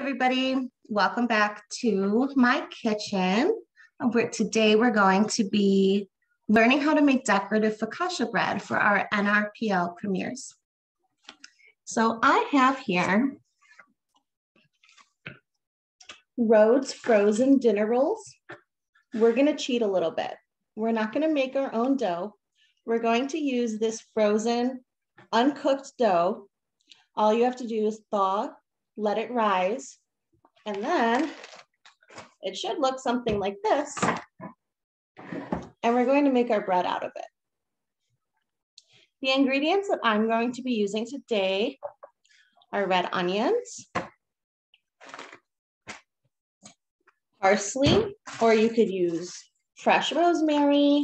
everybody. Welcome back to my kitchen. Today we're going to be learning how to make decorative focaccia bread for our NRPL premieres. So I have here Rhodes frozen dinner rolls. We're going to cheat a little bit. We're not going to make our own dough. We're going to use this frozen, uncooked dough. All you have to do is thaw, let it rise, and then it should look something like this. And we're going to make our bread out of it. The ingredients that I'm going to be using today are red onions, parsley, or you could use fresh rosemary,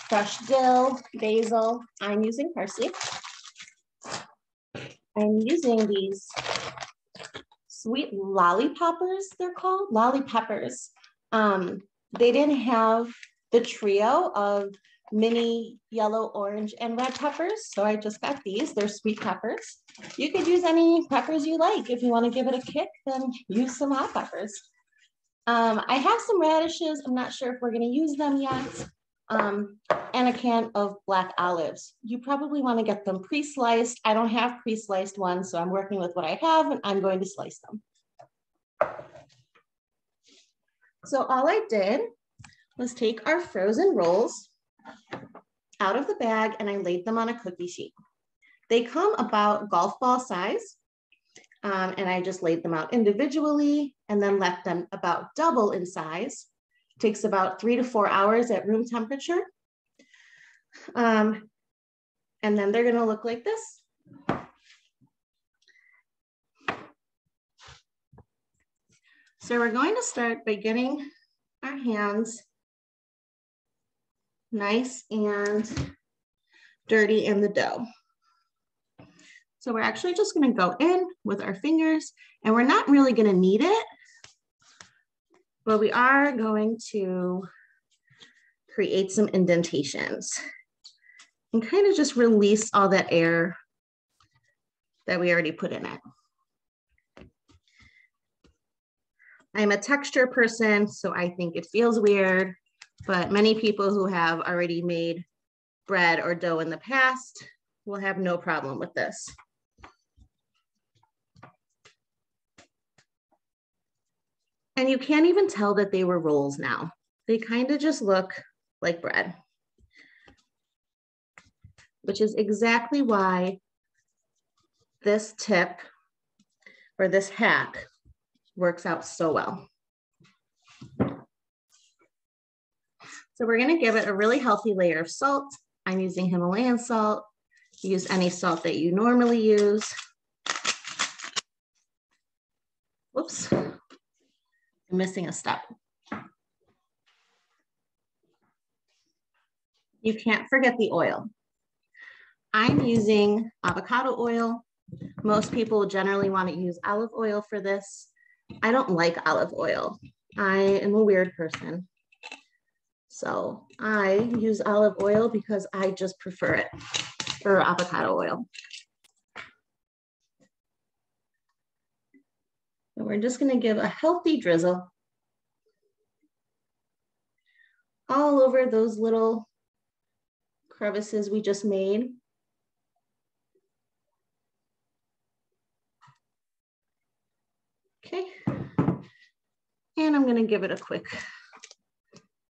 fresh dill, basil. I'm using parsley. I'm using these sweet lollipoppers, they're called, lollipeppers. They didn't have the trio of mini yellow, orange, and red peppers, so I just got these. They're sweet peppers. You could use any peppers you like. If you want to give it a kick, then use some hot peppers. I have some radishes. I'm not sure if we're going to use them yet. And a can of black olives. You probably want to get them pre-sliced. I don't have pre-sliced ones, so I'm working with what I have, and I'm going to slice them. So all I did was take our frozen rolls out of the bag, and I laid them on a cookie sheet. They come about golf ball size, and I just laid them out individually and then left them about double in size. Takes about 3 to 4 hours at room temperature. And then they're gonna look like this. So we're going to start by getting our hands nice and dirty in the dough. So we're actually just gonna go in with our fingers, and we're not really gonna knead it, but we are going to create some indentations and kind of just release all that air that we already put in it. I'm a texture person, so I think it feels weird, but many people who have already made bread or dough in the past will have no problem with this. And you can't even tell that they were rolls now. They kind of just look like bread, which is exactly why this tip or this hack works out so well. So we're gonna give it a really healthy layer of salt. I'm using Himalayan salt. Use any salt that you normally use. Whoops. I'm missing a step. You can't forget the oil. I'm using avocado oil. Most people generally want to use olive oil for this. I don't like olive oil. I am a weird person. So I use olive oil because I just prefer it or avocado oil. And we're just going to give a healthy drizzle all over those little crevices we just made. Okay. And I'm going to give it a quick,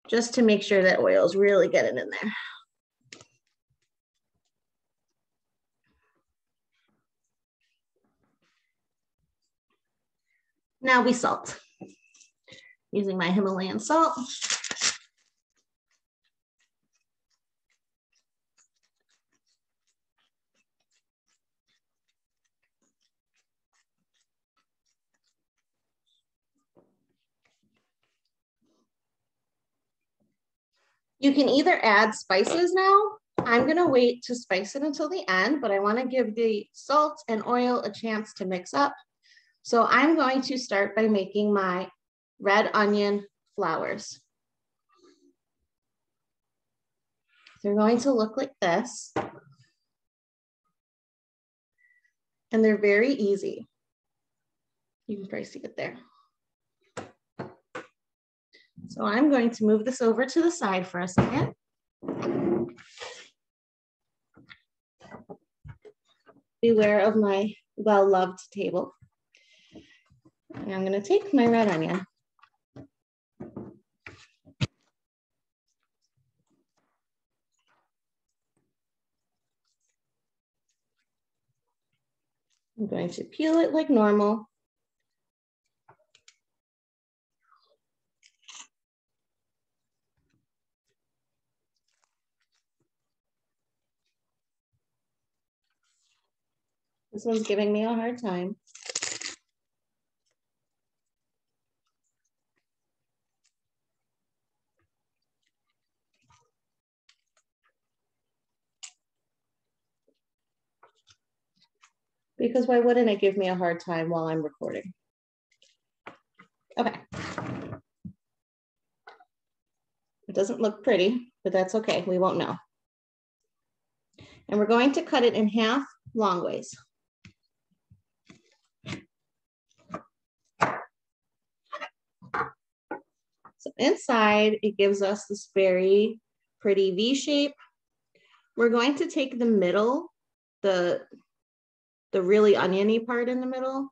just to make sure that oil's really getting in there. Now we salt. Using my Himalayan salt. You can either add spices now. I'm gonna wait to spice it until the end, but I wanna give the salt and oil a chance to mix up. So I'm going to start by making my red onion flowers. They're going to look like this. And they're very easy. You can probably see it there. So I'm going to move this over to the side for a second. Beware of my well-loved table. And I'm going to take my red onion. I'm going to peel it like normal. This one's giving me a hard time. Because why wouldn't it give me a hard time while I'm recording? Okay. It doesn't look pretty, but that's okay. We won't know. And we're going to cut it in half long ways. So inside, it gives us this very pretty V shape. We're going to take the middle, the really oniony part in the middle,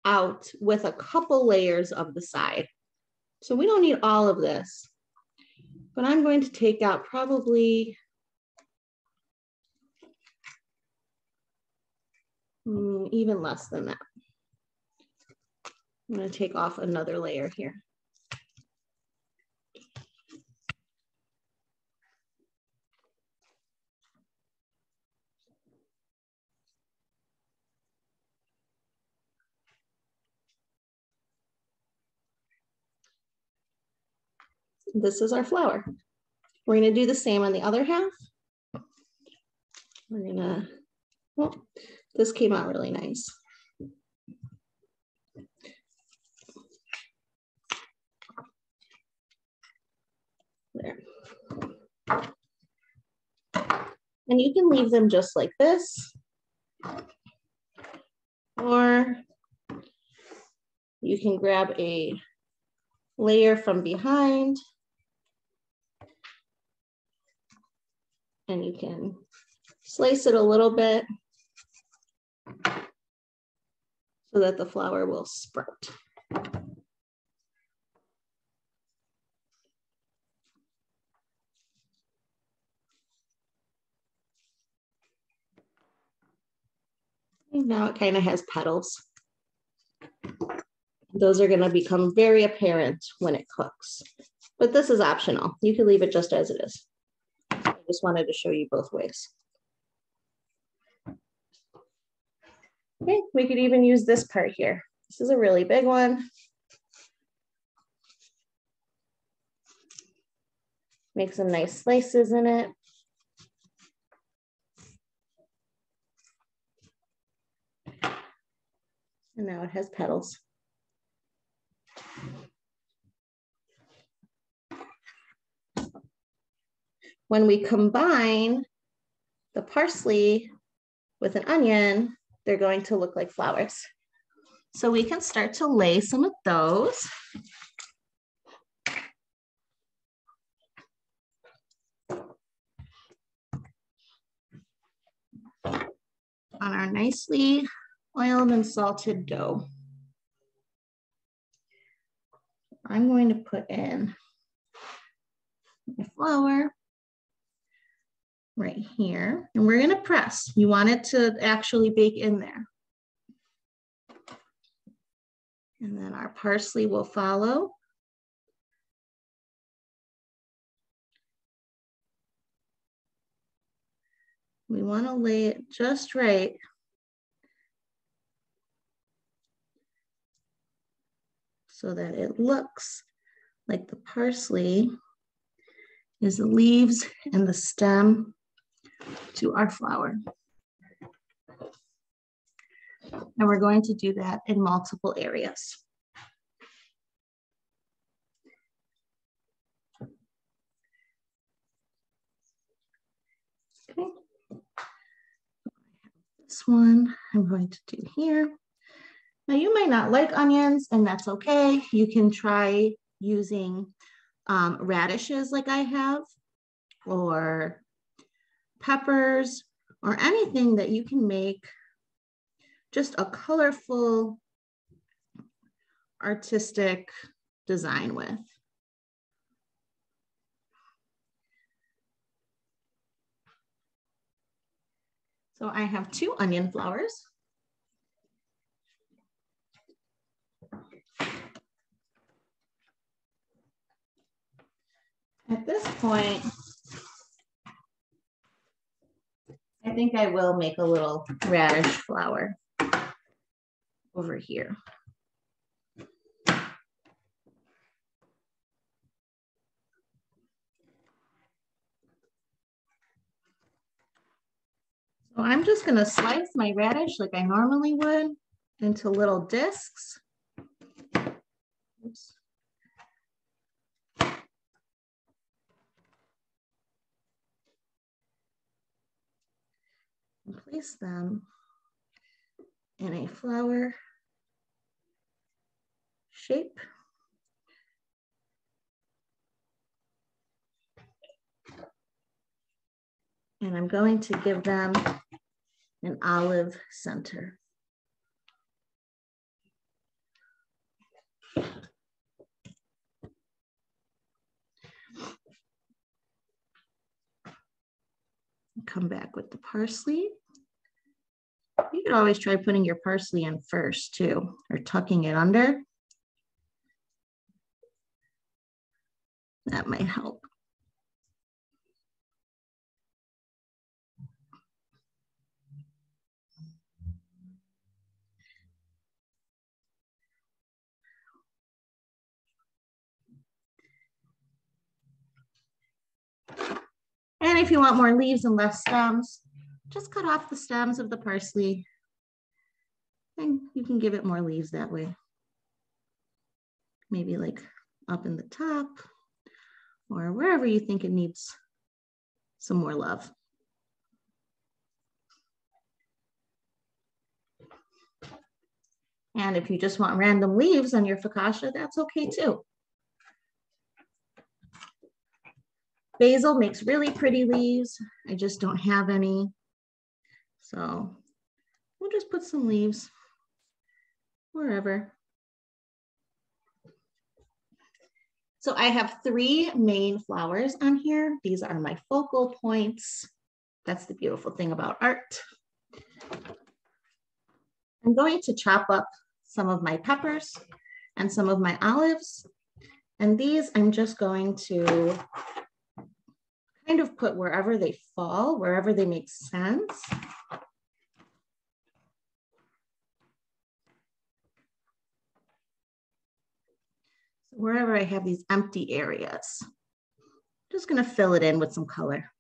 out with a couple layers of the side. So we don't need all of this, but I'm going to take out probably even less than that. I'm going to take off another layer here. This is our flour. We're going to do the same on the other half. We're going to, oh, this came out really nice. There. And you can leave them just like this, or you can grab a layer from behind and you can slice it a little bit so that the flour will sprout. And now it kind of has petals. Those are going to become very apparent when it cooks, but this is optional. You can leave it just as it is. I just wanted to show you both ways. Okay, we could even use this part here. This is a really big one. Make some nice slices in it. And now it has petals. When we combine the parsley with an onion, they're going to look like flowers. So we can start to lay some of those. On our nicely oiled and salted dough. I'm going to put in my flour right here, and we're going to press. You want it to actually bake in there. And then our parsley will follow. We want to lay it just right so that it looks like the parsley is the leaves and the stem to our flour. And we're going to do that in multiple areas. Okay. This one I'm going to do here. Now you might not like onions, and that's okay. You can try using radishes like I have, or peppers, or anything that you can make just a colorful, artistic design with. So I have 2 onion flowers. At this point, I think I will make a little radish flower over here. So I'm just going to slice my radish like I normally would into little discs. Oops. And place them in a flower shape. And I'm going to give them an olive center. Come back with the parsley. You could always try putting your parsley in first too, or tucking it under. That might help. And if you want more leaves and less stems, just cut off the stems of the parsley and you can give it more leaves that way. Maybe like up in the top or wherever you think it needs some more love. And if you just want random leaves on your focaccia, that's okay too. Basil makes really pretty leaves. I just don't have any. So we'll just put some leaves wherever. So I have 3 main flowers on here. These are my focal points. That's the beautiful thing about art. I'm going to chop up some of my peppers and some of my olives. And these I'm just going to kind of put wherever they fall, wherever they make sense. So wherever I have these empty areas, I'm just going to fill it in with some color.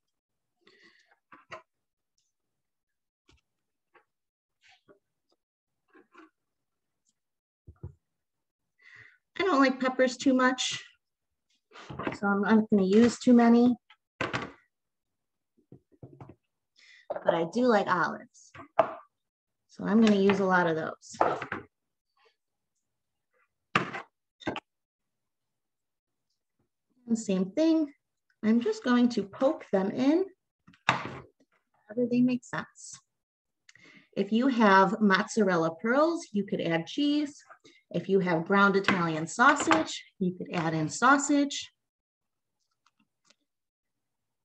I don't like peppers too much, so I'm not going to use too many. But I do like olives, so I'm going to use a lot of those. And same thing, I'm just going to poke them in wherever they make sense. If you have mozzarella pearls, you could add cheese. If you have ground Italian sausage, you could add in sausage.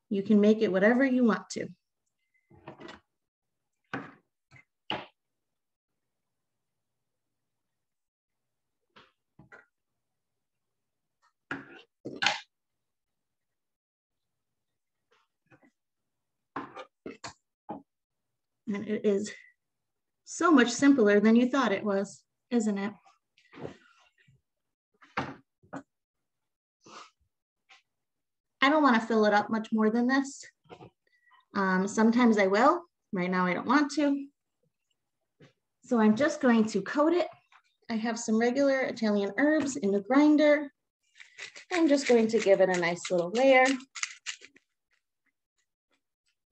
You can make it whatever you want to. And it is so much simpler than you thought it was, isn't it? I don't want to fill it up much more than this. Sometimes I will. Right now I don't want to. So I'm just going to coat it. I have some regular Italian herbs in the grinder. I'm just going to give it a nice little layer.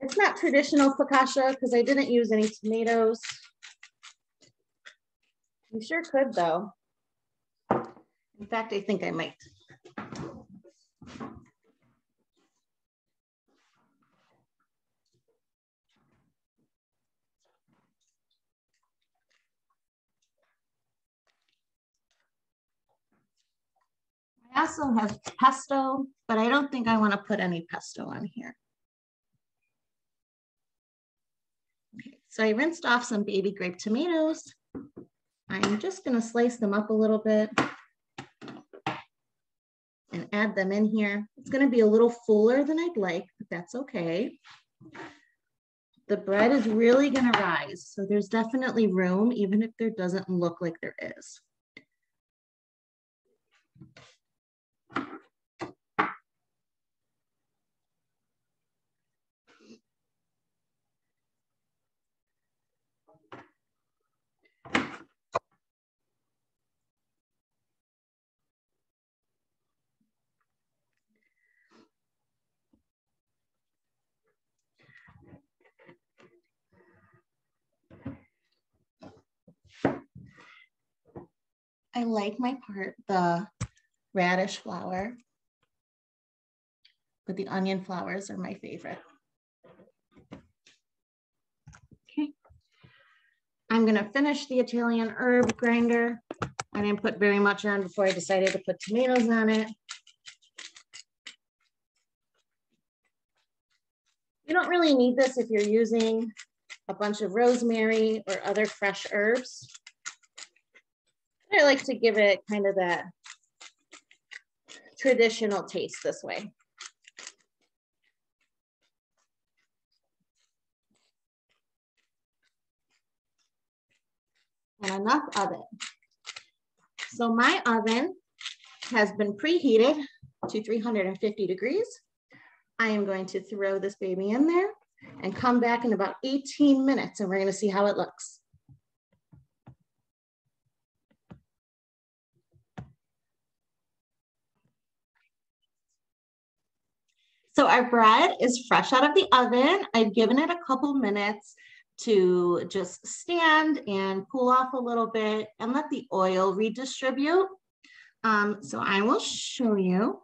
It's not traditional focaccia because I didn't use any tomatoes. You sure could though. In fact, I think I might. I also have pesto, but I don't think I want to put any pesto on here. Okay, so I rinsed off some baby grape tomatoes. I'm just going to slice them up a little bit and add them in here. It's going to be a little fuller than I'd like, but that's okay. The bread is really going to rise, so there's definitely room, even if there doesn't look like there is. I like the radish flour, but the onion flowers are my favorite. Okay. I'm gonna finish the Italian herb grinder. I didn't put very much on before I decided to put tomatoes on it. You don't really need this if you're using a bunch of rosemary or other fresh herbs. I like to give it kind of that traditional taste this way. And enough of it. So my oven has been preheated to 350 degrees. I am going to throw this baby in there and come back in about 18 minutes and we're going to see how it looks. So our bread is fresh out of the oven. I've given it a couple minutes to just stand and cool off a little bit and let the oil redistribute. So I will show you.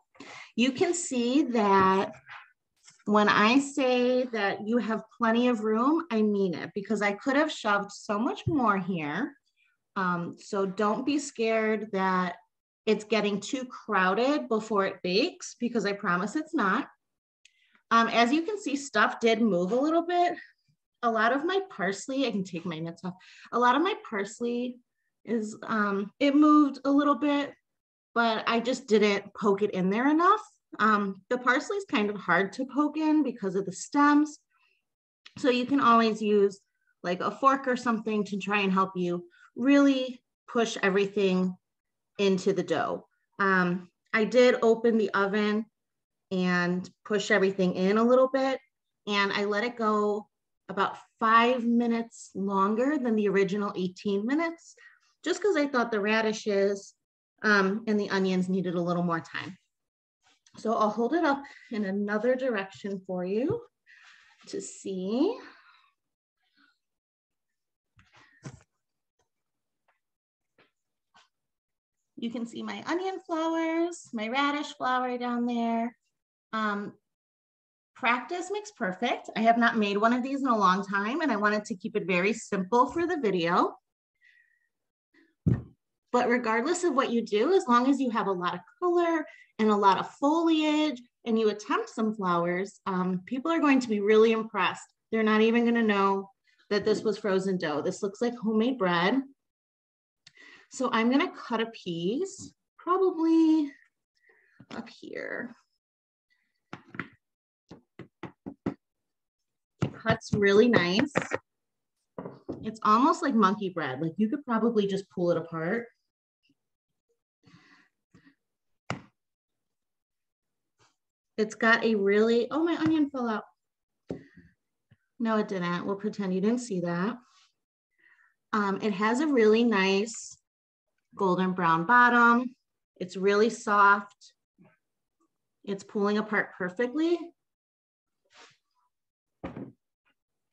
You can see that when I say that you have plenty of room, I mean it, because I could have shoved so much more here. So don't be scared that it's getting too crowded before it bakes, because I promise it's not. As you can see, stuff did move a little bit. A lot of my parsley, I can take my mitts off. A lot of my parsley is, it moved a little bit, but I just didn't poke it in there enough. The parsley is kind of hard to poke in because of the stems. So you can always use like a fork or something to try and help you really push everything into the dough. I did open the oven and push everything in a little bit, and I let it go about 5 minutes longer than the original 18 minutes, just because I thought the radishes and the onions needed a little more time. So I'll hold it up in another direction for you to see. You can see my onion flowers, my radish flower down there. Practice makes perfect. I have not made one of these in a long time, and I wanted to keep it very simple for the video. But regardless of what you do, as long as you have a lot of color and a lot of foliage and you attempt some flowers, people are going to be really impressed. They're not even going to know that this was frozen dough. This looks like homemade bread. So I'm going to cut a piece, probably up here. It cuts really nice. It's almost like monkey bread. Like you could probably just pull it apart. It's got a really, oh, my onion fell out. No, it didn't. We'll pretend you didn't see that. It has a really nice golden brown bottom. It's really soft. It's pulling apart perfectly.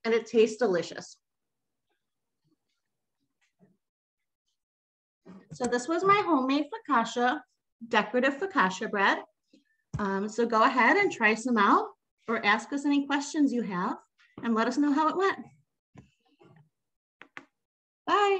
And it tastes delicious. So this was my homemade focaccia, decorative focaccia bread. So go ahead and try some out or ask us any questions you have and let us know how it went. Bye.